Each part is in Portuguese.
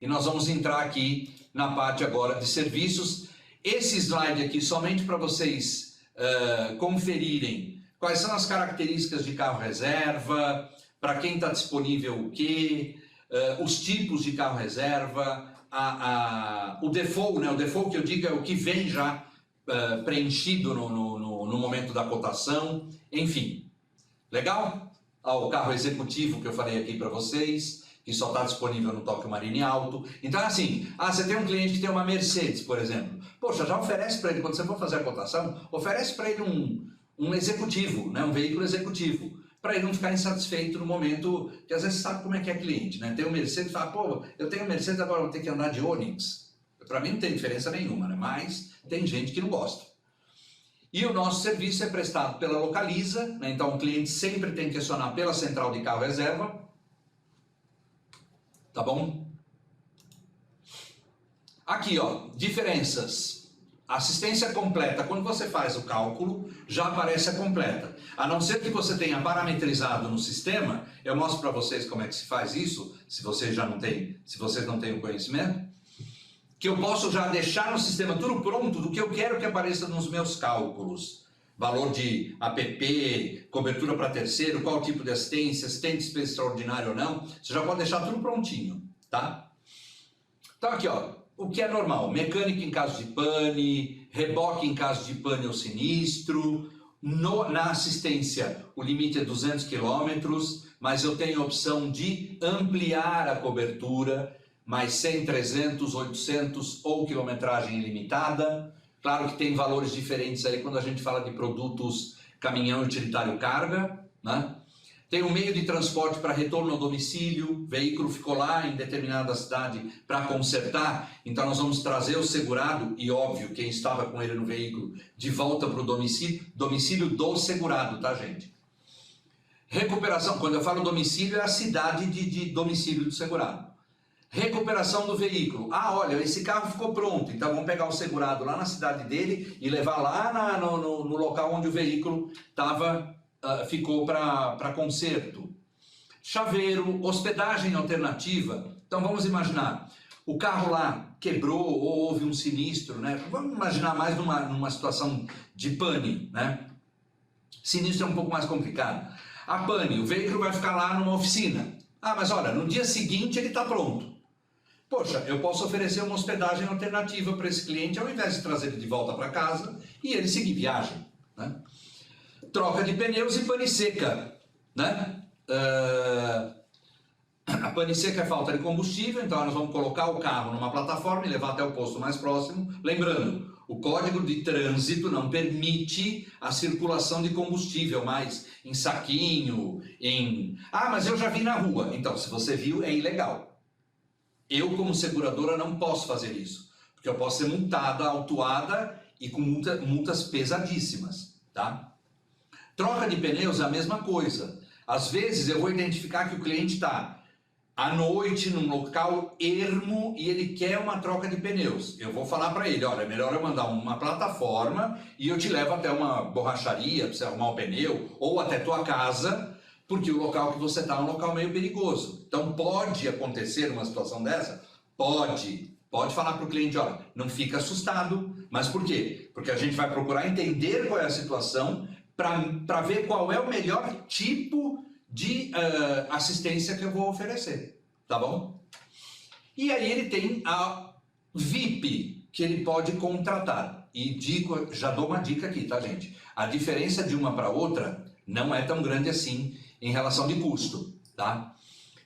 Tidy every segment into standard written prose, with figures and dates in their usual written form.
e nós vamos entrar aqui na parte agora de serviços. Esse slide aqui somente para vocês conferirem quais são as características de carro reserva, para quem está disponível o que, os tipos de carro reserva, o default, né? O default que eu digo é o que vem já preenchido no momento da cotação, enfim. Legal? O carro executivo que eu falei aqui para vocês, que só está disponível no Tóquio Marine Alto. Então, assim, você tem um cliente que tem uma Mercedes, por exemplo. Poxa, já oferece para ele, quando você for fazer a cotação, oferece para ele um executivo, né? Um veículo executivo, para ele não ficar insatisfeito no momento, que às vezes sabe como é que é cliente, né? Tem um Mercedes e fala, pô, eu tenho um Mercedes, agora vou ter que andar de Onix. Para mim não tem diferença nenhuma, né? Mas tem gente que não gosta. E o nosso serviço é prestado pela Localiza, né? Então o cliente sempre tem que acionar pela central de carro reserva. Tá bom? Aqui, ó, diferenças. Assistência completa, quando você faz o cálculo, já aparece a completa. A não ser que você tenha parametrizado no sistema, eu mostro para vocês como é que se faz isso, se vocês não têm o conhecimento, que eu posso já deixar no sistema tudo pronto do que eu quero que apareça nos meus cálculos. Valor de APP, cobertura para terceiro, qual tipo de assistência, se tem despesa extraordinária ou não, você já pode deixar tudo prontinho, tá? Então aqui, ó, o que é normal, mecânica em caso de pane, reboque em caso de pane ou sinistro, na assistência o limite é 200 km, mas eu tenho a opção de ampliar a cobertura, mais 100, 300, 800 ou quilometragem ilimitada. Claro que tem valores diferentes aí quando a gente fala de produtos caminhão utilitário carga, né? Tem um meio de transporte para retorno ao domicílio, o veículo ficou lá em determinada cidade para consertar, então nós vamos trazer o segurado, e óbvio, quem estava com ele no veículo, de volta para o domicílio do segurado, tá, gente? Recuperação, quando eu falo domicílio, é a cidade de domicílio do segurado. Recuperação do veículo. Olha, esse carro ficou pronto, então vamos pegar o segurado lá na cidade dele e levar lá no local onde o veículo ficou para conserto. Chaveiro, hospedagem alternativa. Então vamos imaginar, o carro lá quebrou ou houve um sinistro, né? Vamos imaginar mais numa situação de pane, né? Sinistro é um pouco mais complicado. A pane, o veículo vai ficar lá numa oficina. Mas olha, no dia seguinte ele está pronto. Poxa, eu posso oferecer uma hospedagem alternativa para esse cliente, ao invés de trazer ele de volta para casa e ele seguir viagem, né? Troca de pneus e pane seca, né? A pane seca é falta de combustível, então nós vamos colocar o carro numa plataforma e levar até o posto mais próximo. Lembrando, o Código de Trânsito não permite a circulação de combustível mais em saquinho, mas eu já vi na rua. Então, se você viu, é ilegal. Eu, como seguradora, não posso fazer isso, porque eu posso ser multada, autuada e com multas pesadíssimas, tá? Troca de pneus é a mesma coisa. Às vezes eu vou identificar que o cliente está à noite num local ermo e ele quer uma troca de pneus. Eu vou falar para ele, olha, é melhor eu mandar uma plataforma e eu te levo até uma borracharia para você arrumar o pneu ou até tua casa, porque o local que você está é um local meio perigoso. Então pode acontecer uma situação dessa? Pode falar para o cliente, olha, não fica assustado. Mas por quê? Porque a gente vai procurar entender qual é a situação para ver qual é o melhor tipo de assistência que eu vou oferecer, tá bom? E aí ele tem a VIP, que ele pode contratar. E já dou uma dica aqui, tá, gente? A diferença de uma para outra não é tão grande assim em relação de custo, tá?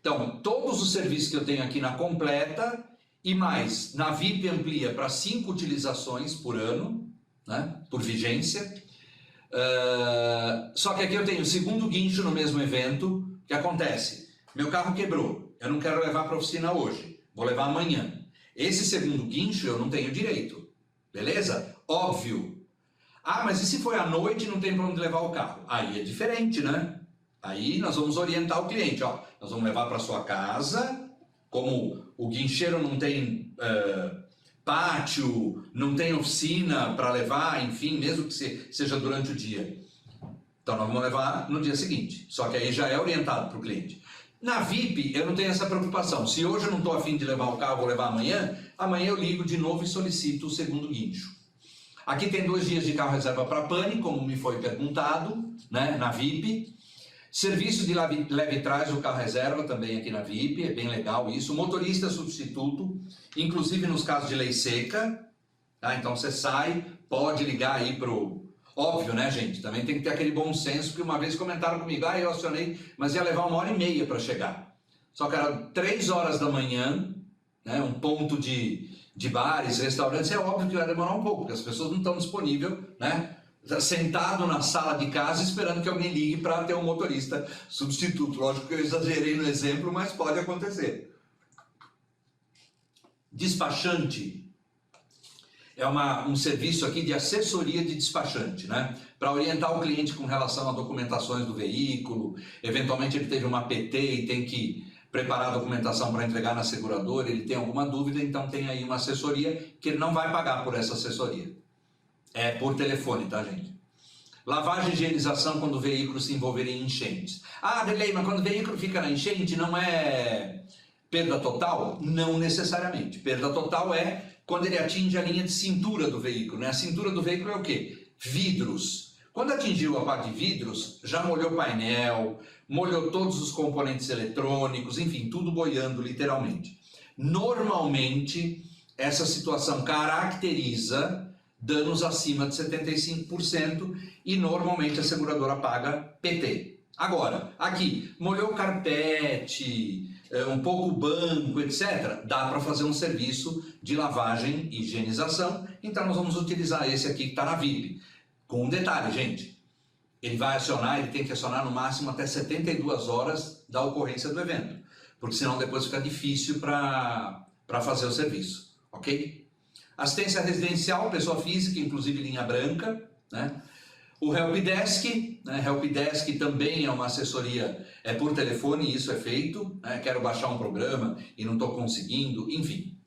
Então, todos os serviços que eu tenho aqui na completa e mais, na VIP amplia para 5 utilizações por ano, né, por vigência. Só que aqui eu tenho o segundo guincho no mesmo evento. O que acontece? Meu carro quebrou, eu não quero levar para a oficina hoje, vou levar amanhã. Esse segundo guincho eu não tenho direito, beleza? Óbvio. Mas e se foi à noite e não tem para onde levar o carro? Aí é diferente, né? Aí nós vamos orientar o cliente, ó, nós vamos levar para sua casa, como o guincheiro não tem pátio, não tem oficina para levar, enfim, mesmo que seja durante o dia. Então nós vamos levar no dia seguinte, só que aí já é orientado para o cliente. Na VIP, eu não tenho essa preocupação. Se hoje eu não estou afim de levar o carro, vou levar amanhã, amanhã eu ligo de novo e solicito o segundo guincho. Aqui tem 2 dias de carro reserva para pane, como me foi perguntado, né, na VIP. Serviço de leve e trás do carro reserva também aqui na VIP, é bem legal isso. Motorista substituto, inclusive nos casos de lei seca. Tá? Então você sai, pode ligar aí pro... Óbvio, né, gente? Também tem que ter aquele bom senso, porque uma vez comentaram comigo, eu acionei, mas ia levar 1h30 para chegar. Só que era 3 horas da manhã, né, um ponto de bares, restaurantes, é óbvio que vai demorar um pouco, porque as pessoas não estão disponíveis, né? Sentado na sala de casa esperando que alguém ligue para ter um motorista substituto. Lógico que eu exagerei no exemplo, mas pode acontecer. Despachante é um serviço aqui de assessoria de despachante, né? Para orientar o cliente com relação a documentações do veículo, eventualmente ele teve uma PT e tem que preparar a documentação para entregar na seguradora, ele tem alguma dúvida, então tem aí uma assessoria que ele não vai pagar por essa assessoria. É por telefone, tá, gente? Lavagem e higienização quando o veículo se envolver em enchentes. Ah, Delei, mas quando o veículo fica na enchente não é perda total? Não necessariamente. Perda total é quando ele atinge a linha de cintura do veículo, né? A cintura do veículo é o quê? Vidros. Quando atingiu a parte de vidros, já molhou o painel, molhou todos os componentes eletrônicos, enfim, tudo boiando literalmente. Normalmente, essa situação caracteriza danos acima de 75% e normalmente a seguradora paga PT. Agora, aqui, molhou o carpete, um pouco o banco, etc. Dá para fazer um serviço de lavagem e higienização, então nós vamos utilizar esse aqui que está na VIP. Com um detalhe, gente, ele vai acionar, ele tem que acionar no máximo até 72 horas da ocorrência do evento, porque senão depois fica difícil para fazer o serviço, ok? Assistência residencial, pessoa física, inclusive linha branca, né? O Helpdesk, né? Helpdesk também é uma assessoria por telefone, isso é feito, né? Quero baixar um programa e não estou conseguindo, enfim.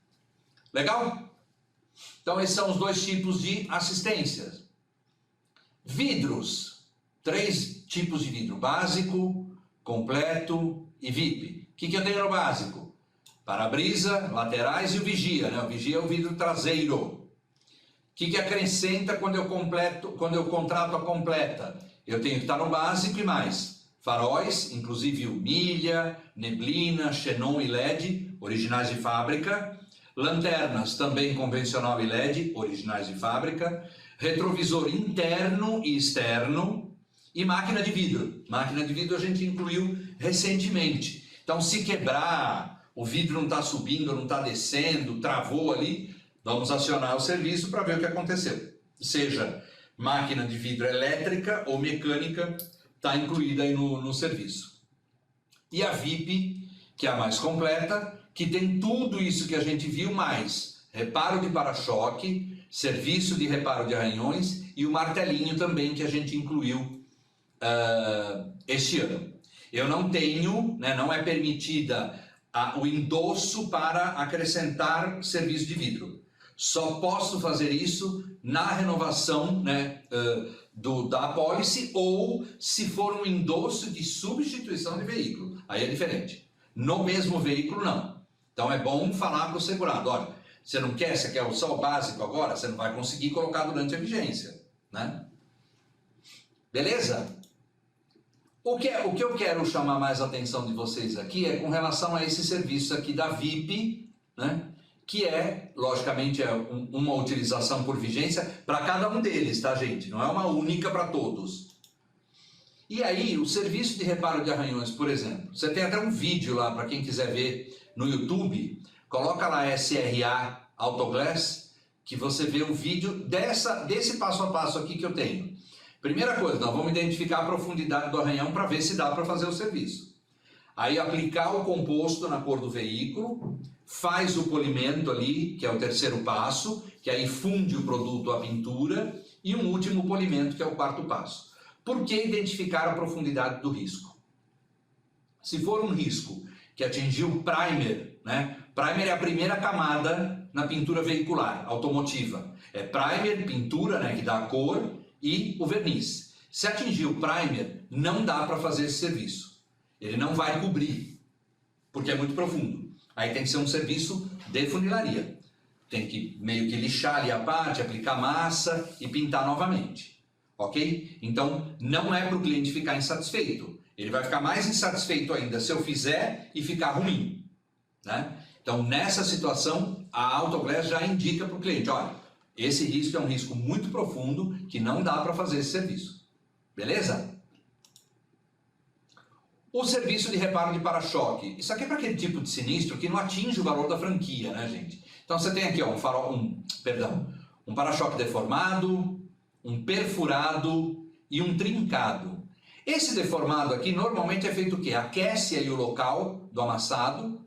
Legal? Então esses são os 2 tipos de assistências. Vidros, 3 tipos de vidro, básico, completo e VIP. O que eu tenho no básico? Para-brisa, laterais e o vigia, né? O vigia é o vidro traseiro. O que acrescenta quando eu contrato a completa? Eu tenho que estar no básico e mais. Faróis, inclusive o milha, neblina, xenon e LED, originais de fábrica. Lanternas, também convencional e LED, originais de fábrica. Retrovisor interno e externo. E máquina de vidro. Máquina de vidro a gente incluiu recentemente. Então, se quebrar, o vidro não está subindo, não está descendo, travou ali, vamos acionar o serviço para ver o que aconteceu. Seja máquina de vidro elétrica ou mecânica, está incluída aí no serviço. E a VIP, que é a mais completa, que tem tudo isso que a gente viu, mais reparo de para-choque, serviço de reparo de arranhões e o martelinho também que a gente incluiu este ano. Eu não tenho, né, não é permitida o endosso para acrescentar serviço de vidro. Só posso fazer isso na renovação, né, da apólice ou se for um endosso de substituição de veículo. Aí é diferente. No mesmo veículo, não. Então é bom falar para o segurado, olha, você não quer, você quer só o básico agora, você não vai conseguir colocar durante a vigência, né? Beleza? O que eu quero chamar mais a atenção de vocês aqui é com relação a esse serviço aqui da VIP, né? Que é, logicamente, uma utilização por vigência para cada um deles, tá, gente? Não é uma única para todos. E aí, o serviço de reparo de arranhões, por exemplo, você tem até um vídeo lá para quem quiser ver no YouTube, coloca lá SRA Autoglass, que você vê o vídeo desse passo a passo aqui que eu tenho. Primeira coisa, nós vamos identificar a profundidade do arranhão para ver se dá para fazer o serviço. Aí aplicar o composto na cor do veículo, faz o polimento ali, que é o terceiro passo, que aí funde o produto à pintura, e um último polimento, que é o 4º passo. Por que identificar a profundidade do risco? Se for um risco que atingiu o primer, né? Primer é a primeira camada na pintura veicular, automotiva. É primer, pintura, né, que dá a cor, e o verniz. Se atingir o primer, não dá para fazer esse serviço. Ele não vai cobrir. porque é muito profundo. Aí tem que ser um serviço de funilaria. Tem que meio que lixar ali a parte, aplicar massa e pintar novamente. Ok? Então, não é para o cliente ficar insatisfeito. Ele vai ficar mais insatisfeito ainda se eu fizer e ficar ruim, né? Então, nessa situação, a Autoglass já indica para o cliente, olha, esse risco é um risco muito profundo que não dá para fazer esse serviço. Beleza? O serviço de reparo de para-choque. Isso aqui é para aquele tipo de sinistro que não atinge o valor da franquia, né, gente? Então, você tem aqui ó, um para-choque deformado, um perfurado e um trincado. Esse deformado aqui normalmente é feito o quê? Aquece aí o local do amassado,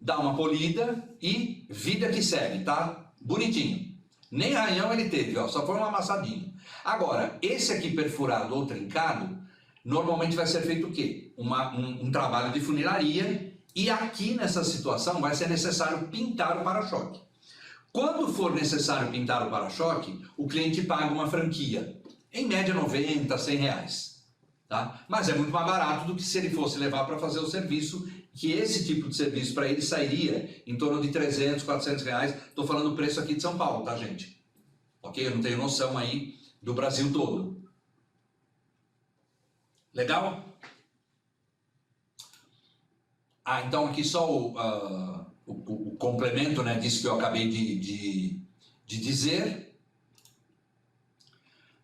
dá uma polida e vida que segue, tá? Bonitinho. Nem arranhão ele teve, ó, só foi um amassadinho. Agora, esse aqui perfurado ou trincado, normalmente vai ser feito o quê? Um trabalho de funilaria e aqui nessa situação vai ser necessário pintar o para-choque. Quando for necessário pintar o para-choque, o cliente paga uma franquia, em média 90, 100 reais. Tá? Mas é muito mais barato do que se ele fosse levar para fazer o serviço, que esse tipo de serviço para ele sairia em torno de 300, 400 reais. Estou falando do preço aqui de São Paulo, tá, gente? Ok? Eu não tenho noção aí do Brasil todo. Legal? Ah, então aqui só o complemento, né, disso que eu acabei de dizer.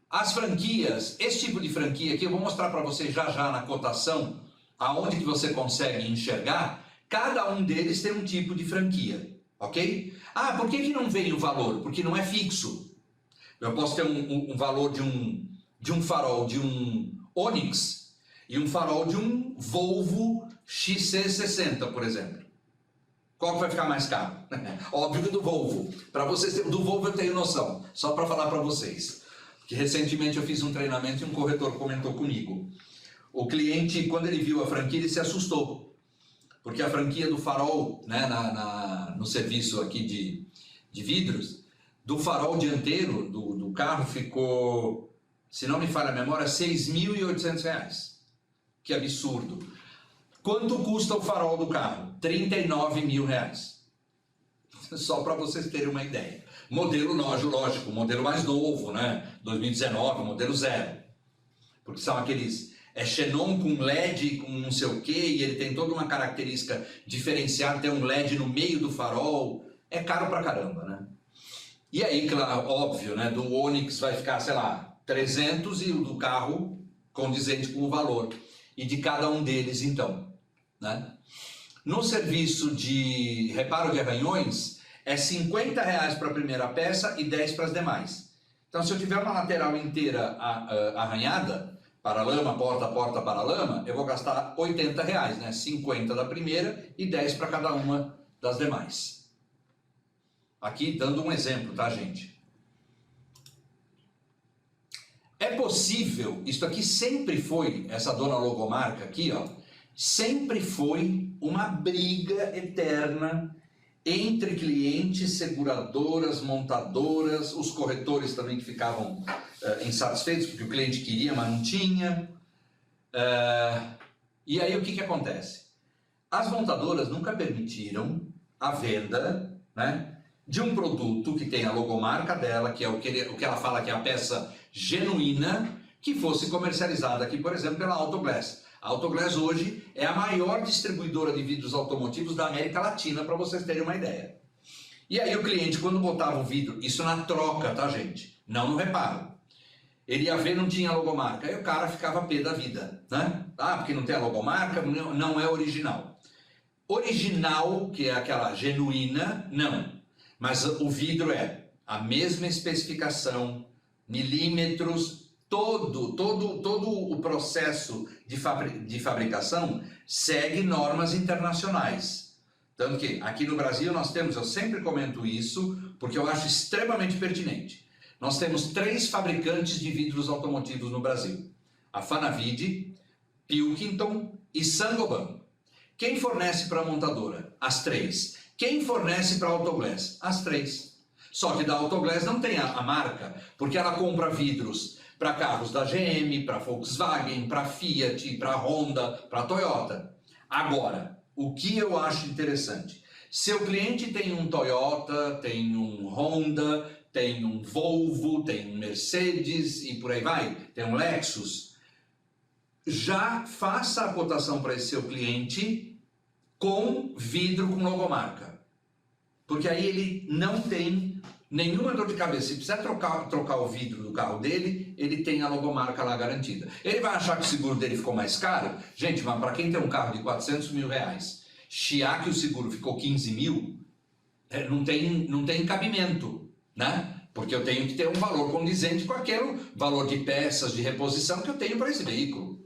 As franquias, esse tipo de franquia aqui, eu vou mostrar para vocês já na cotação, aonde que você consegue enxergar, cada um deles tem um tipo de franquia, ok? Ah, por que não vem o valor? Porque não é fixo. Eu posso ter um valor de um farol de um Onix e um farol de um Volvo XC60, por exemplo. Qual que vai ficar mais caro? Óbvio que do Volvo. Para vocês, do Volvo eu tenho noção, só para falar para vocês. Que recentemente eu fiz um treinamento e um corretor comentou comigo. O cliente, quando ele viu a franquia, ele se assustou. Porque a franquia do farol, né, no serviço aqui de vidros, do farol dianteiro do carro ficou, se não me falha a memória, R$ 6.800. Que absurdo. Quanto custa o farol do carro? R$ 39.000. Só para vocês terem uma ideia. Modelo, lógico, modelo mais novo, né? 2019, modelo 0. Porque são aqueles... É xenon com LED, com não sei o que, e ele tem toda uma característica diferenciada, tem um LED no meio do farol. É caro pra caramba, né? E aí, claro, óbvio, né? Do Onix vai ficar, sei lá, 300 e o do carro condizente com o valor. E de cada um deles, então, né? No serviço de reparo de arranhões, é R$ 50 para a primeira peça e 10 para as demais. Então, se eu tiver uma lateral inteira arranhada, para-lama, porta, para-lama, eu vou gastar R$ 80, né? 50 da primeira e 10 para cada uma das demais. Aqui, dando um exemplo, tá, gente? É possível, isso aqui sempre foi, essa dona logomarca aqui, ó, sempre foi uma briga eterna entre clientes, seguradoras, montadoras, os corretores também que ficavam insatisfeitos porque o cliente queria, mas não tinha. E aí o que acontece? As montadoras nunca permitiram a venda, né, de um produto que tem a logomarca dela, que é o que ela fala que é a peça genuína, que fosse comercializada aqui, por exemplo, pela Autoglass. A Autoglass hoje é a maior distribuidora de vidros automotivos da América Latina, para vocês terem uma ideia. E aí o cliente, quando botava o vidro, isso na troca, tá, gente? Não no reparo. Ele ia ver, não tinha logomarca, aí o cara ficava pé da vida, né? Ah, porque não tem a logomarca, não é original. Original, que é aquela genuína, não. Mas o vidro é a mesma especificação, milímetros, todo o processo de fabricação segue normas internacionais. Tanto que aqui no Brasil nós temos, eu sempre comento isso, porque eu acho extremamente pertinente. Nós temos 3 fabricantes de vidros automotivos no Brasil. A Fanavid, Pilkington e Saint-Gobain. Quem fornece para a montadora? As 3. Quem fornece para a Autoglass? As 3. Só que da Autoglass não tem a marca, porque ela compra vidros para carros da GM, para Volkswagen, para Fiat, para Honda, para Toyota. Agora, o que eu acho interessante. Seu cliente tem um Toyota, tem um Honda, tem um Volvo, tem um Mercedes e por aí vai, tem um Lexus. Já faça a cotação para esse seu cliente com vidro com logomarca. Porque aí ele não tem nenhuma dor de cabeça. Se precisar trocar o vidro do carro dele, ele tem a logomarca lá garantida. Ele vai achar que o seguro dele ficou mais caro? Gente, mas para quem tem um carro de 400 mil reais, chiar que o seguro ficou 15 mil, não tem cabimento, né? Porque eu tenho que ter um valor condizente com aquele valor de peças de reposição que eu tenho para esse veículo.